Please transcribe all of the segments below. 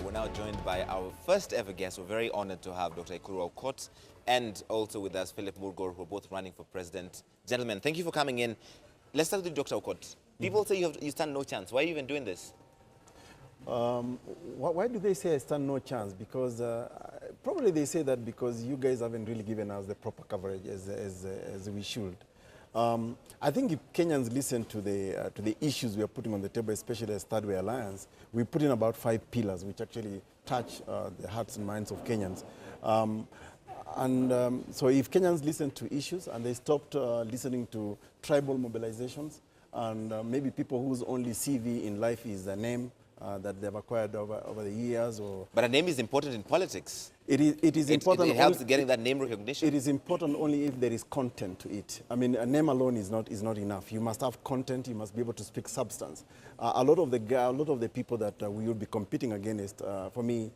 We're now joined by our first ever guest. We're very honored to have Dr. Ekuru Aukot and also with us Phillip Murgor, who are both running for president. Gentlemen, thank you for coming in. Let's start with Dr. Aukot. People say you stand no chance. Why are you even doing this? Why do they say I stand no chance? Because probably they say that because you guys haven't really given us the proper coverage as we should. I think if Kenyans listen to the issues we are putting on the table, especially as Third Way Alliance, we put in about 5 pillars which actually touch the hearts and minds of Kenyans. So if Kenyans listen to issues and they stopped listening to tribal mobilizations and maybe people whose only CV in life is a name that they've acquired over the years. But a name is important in politics. It is important. It helps getting that name recognition. It is important only if there is content to it. I mean, a name alone is not enough. You must have content. You must be able to speak substance. A lot of the people that we will be competing against, for me,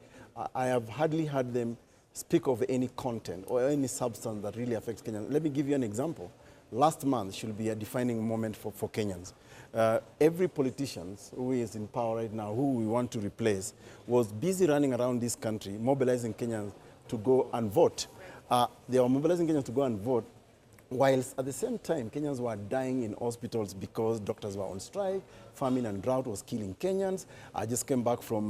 I have hardly heard them speak of any content or any substance that really affects Kenyans. Let me give you an example. Last month should be a defining moment for Kenyans. Every politician who is in power right now, who we want to replace, was busy running around this country, mobilizing Kenyans to go and vote. They were mobilizing Kenyans to go and vote, whilst at the same time, Kenyans were dying in hospitals because doctors were on strike, famine and drought was killing Kenyans. I just came back from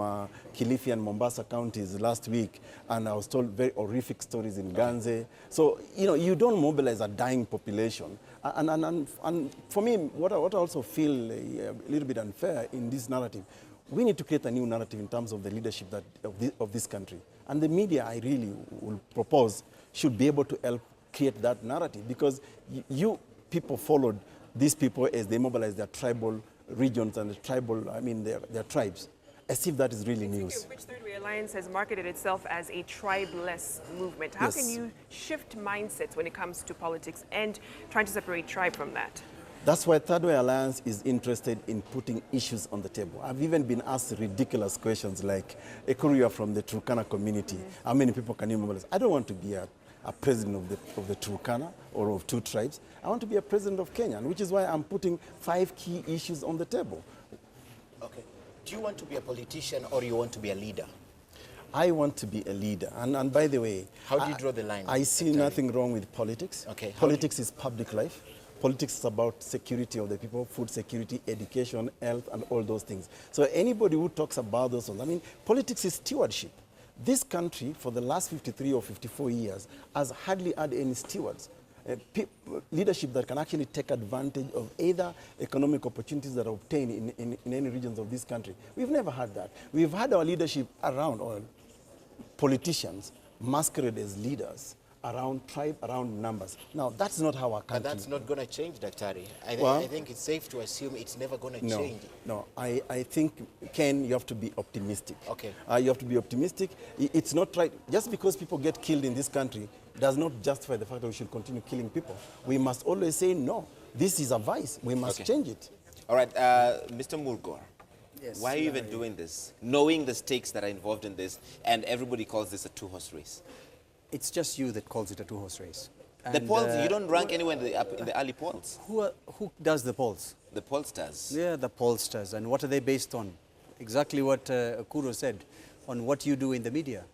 Kilifi and Mombasa counties last week, and I was told very horrific stories in Ganze. So, you know, you don't mobilize a dying population. And for me, what I also feel a little bit unfair in this narrative, we need to create a new narrative in terms of the leadership of this country. And the media, I really will propose, should be able to help create that narrative, because you people followed these people as they mobilized their tribal regions and their tribes, as if that is really news. Which Third Way Alliance has marketed itself as a tribeless movement. How can you shift mindsets when it comes to politics and trying to separate tribe from that? That's why Third Way Alliance is interested in putting issues on the table. I've even been asked ridiculous questions like, Ekuru, you are from the Turkana community. How many people can you mobilize? I don't want to be a president of the Turkana or of 2 tribes. I want to be a president of Kenya, which is why I'm putting 5 key issues on the table. Okay. Do you want to be a politician or you want to be a leader? I want to be a leader. And by the way, how do you draw the line? I see nothing wrong with politics. Okay. Politics is public life. Politics is about security of the people, food security, education, health, and all those things. So anybody who talks about those things, I mean, politics is stewardship. This country, for the last 53 or 54 years, has hardly had any stewards. Leadership that can actually take advantage of either economic opportunities that are obtained in any regions of this country. We've never had that. We've had our leadership around, or politicians masquerade as leaders, around tribe, around numbers. Now, that's not how our country... And that's not going to change, Daktari. I think it's safe to assume it's never going to change. No, I think, Ken, you have to be optimistic. Okay. You have to be optimistic. It's not right. Just because people get killed in this country does not justify the fact that we should continue killing people. We must always say, no, this is a vice. We must change it. All right, Mr. Murgor. Yes, why are you even doing this, knowing the stakes that are involved in this, and everybody calls this a 2-horse race? It's just you that calls it a 2-horse race. And the polls, you don't rank anywhere in the early polls. Who does the polls? The pollsters. Yeah, the pollsters. And what are they based on? Exactly what Ekuru said, on what you do in the media.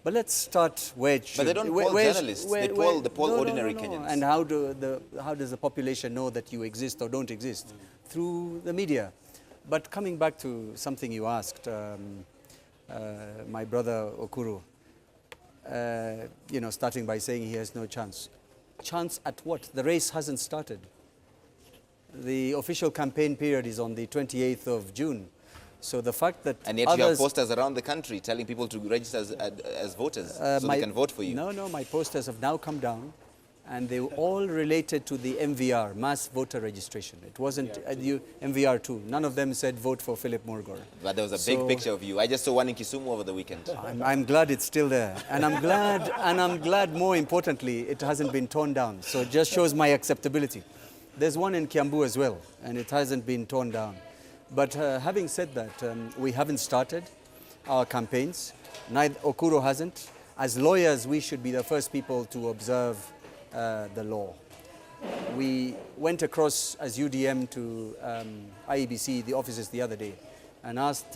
But let's start where it should. But they don't poll journalists, they poll ordinary Kenyans. And how does the population know that you exist or don't exist? Through the media. But coming back to something you asked, my brother Ekuru, starting by saying he has no chance. Chance at what? The race hasn't started. The official campaign period is on the 28th of June. So the fact that and yet you have posters around the country telling people to register as voters so they can vote for you. No, my posters have now come down, and they were all related to the MVR, mass voter registration. It wasn't MVR2. None of them said vote for Phillip Murgor. But there was a big picture of you. I just saw one in Kisumu over the weekend. I'm glad it's still there, and I'm glad more importantly it hasn't been torn down. So it just shows my acceptability. There's one in Kiambu as well, and it hasn't been torn down. But having said that, we haven't started our campaigns. Neither Ekuru hasn't. As lawyers, we should be the first people to observe the law. We went across as UDM to IEBC, the offices, the other day, and asked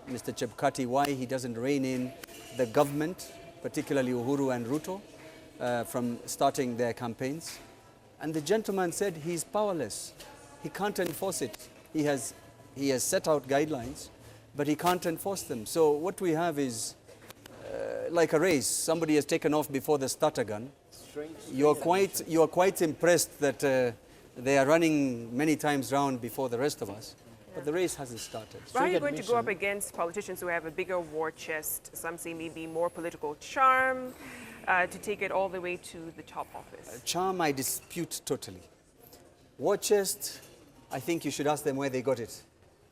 Mr. Chebukati why he doesn't rein in the government, particularly Uhuru and Ruto, from starting their campaigns. And the gentleman said he's powerless. He can't enforce it. He has set out guidelines, but he can't enforce them. So what we have is like a race. Somebody has taken off before the starter gun. You are quite impressed that they are running many times round before the rest of us. But the race hasn't started. But how are you going to go up against politicians who have a bigger war chest, some say maybe more political charm, to take it all the way to the top office? Charm, I dispute totally. War chest, I think you should ask them where they got it.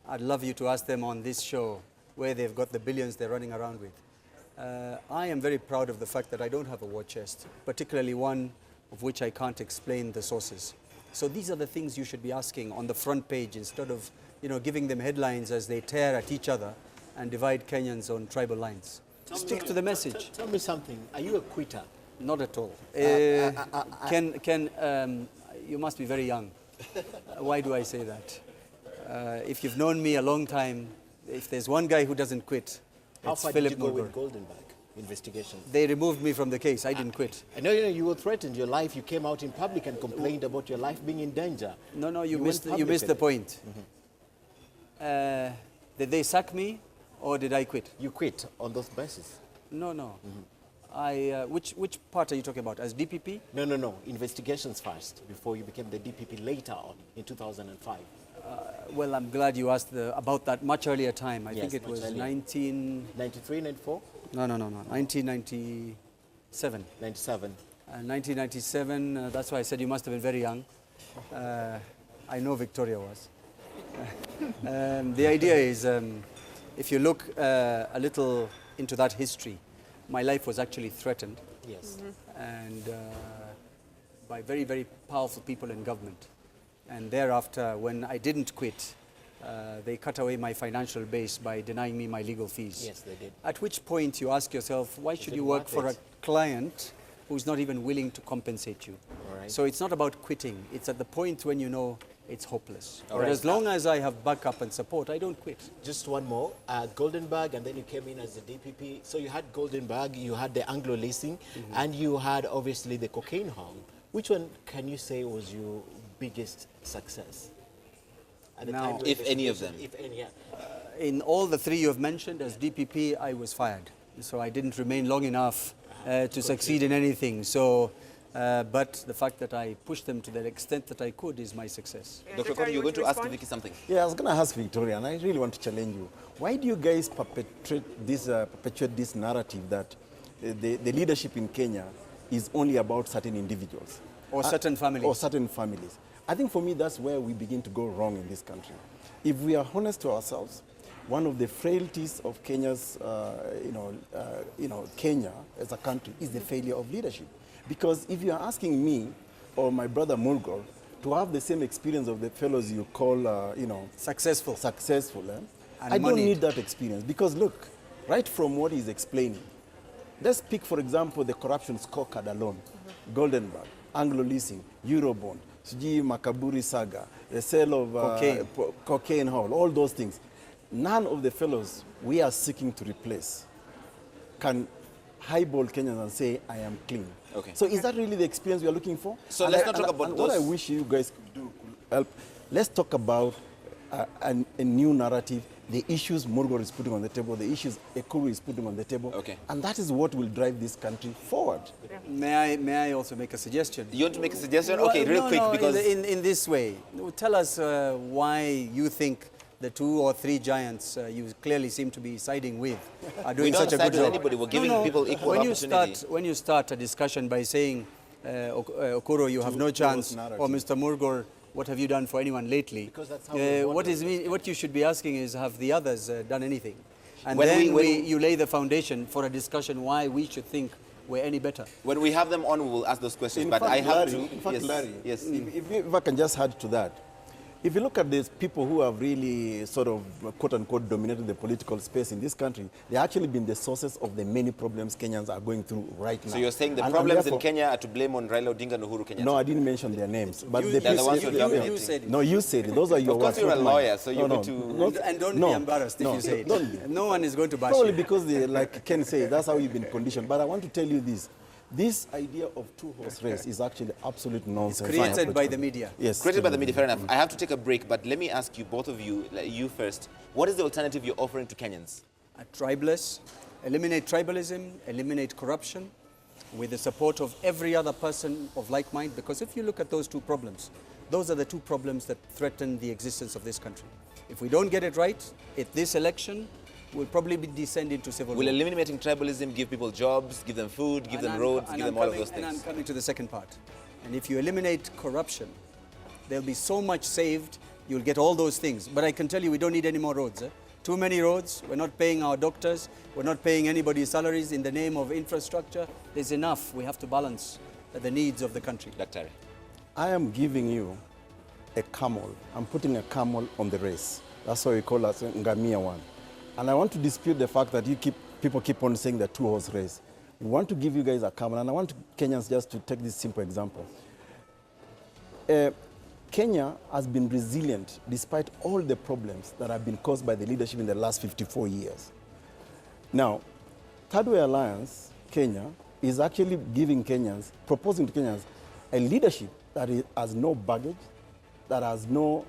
I'd love you to ask them on this show where they've got the billions they're running around with. I am very proud of the fact that I don't have a war chest, particularly one of which I can't explain the sources. So these are the things you should be asking on the front page instead of giving them headlines as they tear at each other and divide Kenyans on tribal lines. Stick to the message. Tell me something. Are you a quitter? Not at all. Ken, you must be very young. Why do I say that? If you've known me a long time, if there's one guy who doesn't quit, it's Phillip. How far did you go with Goldenberg investigation? They removed me from the case. I didn't quit. I know you were threatened. Your life. You came out in public and complained about your life being in danger. No, you missed the point. Mm-hmm. Did they sack me, or did I quit? You quit on those bases. No. Mm-hmm. Which part are you talking about? As DPP? No. Investigations first, before you became the DPP later on in 2005. Well, I'm glad you asked about that much earlier time. I Yes, think it was earlier. 93, 94? No. 1997. 97. 1997, that's why I said you must have been very young. I know Victoria was. The idea is, if you look a little into that history, my life was actually threatened. Yes. Mm-hmm. And by very, very powerful people in government. And thereafter, when I didn't quit, they cut away my financial base by denying me my legal fees. Yes, they did. At which point you ask yourself, why should you work for a client who's not even willing to compensate you? All right. So it's not about quitting. It's at the point when you know it's hopeless. All But right. as long as I have backup and support, I don't quit. Just one more. Goldenberg, and then you came in as the DPP. So you had Goldenberg, you had the Anglo leasing, and you had obviously the cocaine hall. Which one can you say was your biggest success? At the Now, time of if any of investigation? them. If any, yeah. In all the three you have mentioned, as DPP, I was fired. So I didn't remain long enough to succeed in anything. So, but the fact that I pushed them to the extent that I could is my success. Yeah, Dr. Victoria, Kotti, you you're going want to ask respond? Vicky something. Yeah, I was going to ask Victoria, and I really want to challenge you. Why do you guys perpetuate this narrative that the leadership in Kenya is only about certain individuals? Or certain families. Or certain families. I think for me that's where we begin to go wrong in this country. If we are honest to ourselves, one of the frailties of Kenya's, Kenya as a country is the failure of leadership. Because if you are asking me or my brother Murgor to have the same experience of the fellows you call, Successful. and I don't moneyed. need that experience. Because look, right from what he's explaining, let's pick, for example, the corruption scorecard alone. Goldenberg, Anglo leasing, Eurobond, Suji Makaburi saga, the sale of cocaine hall, all those things. None of the fellows we are seeking to replace can highball Kenyans and say, I am clean. Okay. So is that really the experience we are looking for? So let's not talk about What I those. wish you guys could do, help. Let's talk about a new narrative, the issues Murgor is putting on the table, the issues Ekuru is putting on the table. Okay. And that is what will drive this country forward. May I also make a suggestion? You want to make a suggestion? Well, Okay, real no, quick, no, because in this way, tell us why you think the 2 or 3 giants you clearly seem to be siding with are doing don't such a side good with job. anybody. We're giving people equal opportunity. When you start a discussion by saying, Okoro, you have no chance, narrative. or Mr. Murgor, what have you done for anyone lately? Because that's how we want what you should be asking is, have the others done anything? And When then we- you lay the foundation for a discussion why we should think we're any better. when we have them on, we will ask those questions. In but fact, I have Larry, to. in fact, yes, Larry, yes. if I can just add to that, if you look at these people who have really sort of quote-unquote dominated the political space in this country, they've actually been the sources of the many problems Kenyans are going through right now. So you're saying the And problems in therefore- Kenya are to blame on Raila Odinga and Uhuru Kenyatta? No, I didn't mention their names. But You- the They're the people- ones who are dominating. you said it. No, you said it. Those are your Of course words. you're a not mine. lawyer, so you're going to... And don't no, be embarrassed no, if you say it. don't be. No one is going to bash Probably you. because, they, like Ken said, that's how you've been conditioned. But I want to tell you this. This idea of two-horse race is actually absolute nonsense. Created by the media. Yes. Created by the media, fair enough. I have to take a break, but let me ask you, both of you, like you first, what is the alternative you're offering to Kenyans? Tribeless, eliminate tribalism, eliminate corruption, with the support of every other person of like mind. Because if you look at those two problems, those are the two problems that threaten the existence of this country. If we don't get it right, at this election, we'll probably be descend into civil Will war. eliminating tribalism give people jobs, give them food, give them roads, give them all of those And I'm things? coming to the second part. And if you eliminate corruption, there'll be so much saved, you'll get all those things. But I can tell you, we don't need any more roads. Too many roads. We're not paying our doctors. We're not paying anybody's salaries in the name of infrastructure. There's enough. We have to balance the needs of the country. Dr. I am giving you a camel. I'm putting a camel on the race. That's why we call us Ngamia one. And I want to dispute the fact that people keep on saying the two-horse race. We want to give you guys a camel, and I want Kenyans just to take this simple example. Kenya has been resilient despite all the problems that have been caused by the leadership in the last 54 years. Now, Third Way Alliance, Kenya, is actually giving Kenyans, proposing to Kenyans, a leadership that has no baggage, that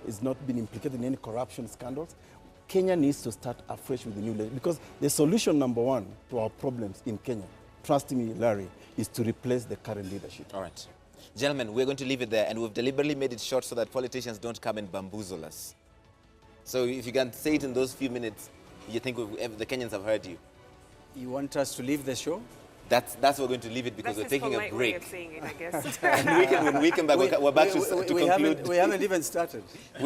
is not been implicated in any corruption scandals. Kenya needs to start afresh with the new leadership, because the solution number one to our problems in Kenya, trust me, Larry, is to replace the current leadership. All right. Gentlemen, we're going to leave it there, and we've deliberately made it short so that politicians don't come and bamboozle us. So if you can say it in those few minutes, you think the Kenyans have heard you. You want us to leave the show? That's what we're going to leave it, because That's we're his taking a polite way break. of saying it, I guess. When we come back, we're back to conclude. We haven't even started.